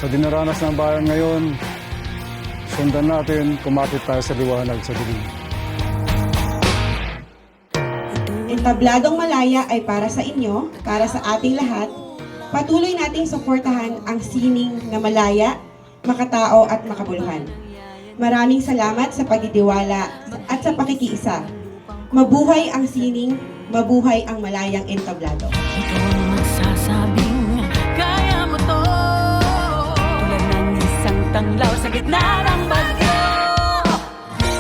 Sa dinaranas ng bayan ngayon, sundan natin, kumapit tayo sa liwanag sa dilim. Entabladong Malaya ay para sa inyo, para sa ating lahat. Patuloy nating suportahan ang sining na malaya, makatao at makabuluhan. Maraming salamat sa pagditiwala at sa pakikiisa. Mabuhay ang sining, mabuhay ang malayang entablado. Ikaw ang magsasabing kaya mo to, tulad ng isang tanglaw sa gitna ng bagyo.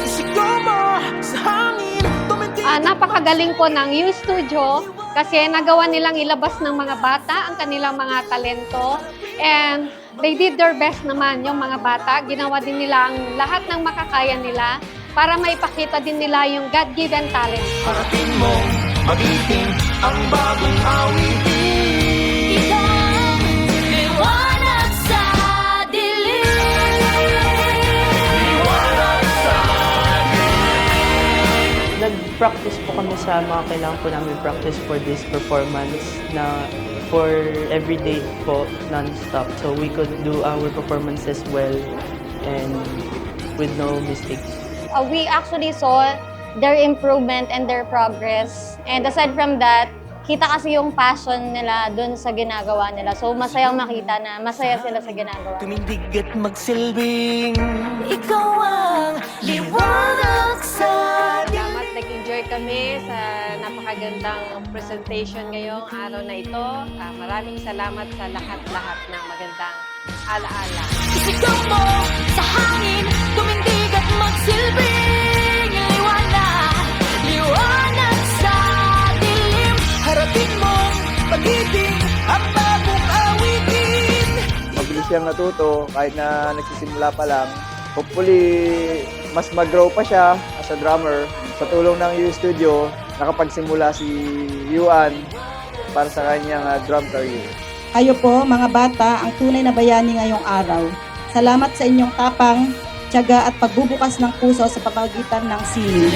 Isigaw mo sa hangin, tumindig. Napakagaling po ng U Studio kasi nagawa nilang ilabas ng mga bata ang kanilang mga talento, and they did their best naman yung mga bata. Ginawa din nila ang lahat ng makakaya nila para maipakita din nila yung God-given talent. Parating mo, magiting ang bagong awitin. Ikaw, liwanag sa dilim. Liwanag sa Nag-practice po kami sa mga kailangan po namin practice for this performance na for every day po, non-stop. So we could do our performances well and with no mistakes. We actually saw their improvement and their progress. And aside from that, kita kasi yung passion nila dun sa ginagawa nila. So masayang makita na masaya sila sa ginagawa. tumindig at magsilbing. Ikaw ang liwanag sa dilim. Salamat, nag-enjoy kami sa napakagandang presentation ngayong araw na ito. Maraming salamat sa lahat-lahat ng magandang alaala. Isigaw mo sa hangin, tumindig at magsilbing. Liwanag, liwanag sa dilim. Harapin mo, magiting ang bagong awitin. Mabilis siyang natuto kahit na nagsisimula pa lang. Hopefully, mas mag-grow pa siya as a drummer. Sa tulong ng U Studio, nakapagsimula si Yuan para sa kanyang drum career. Kayo po, mga bata, ang tunay na bayani ngayong araw. Salamat sa inyong tapang, tiyaga at pagbubukas ng puso sa pamamagitan ng sining.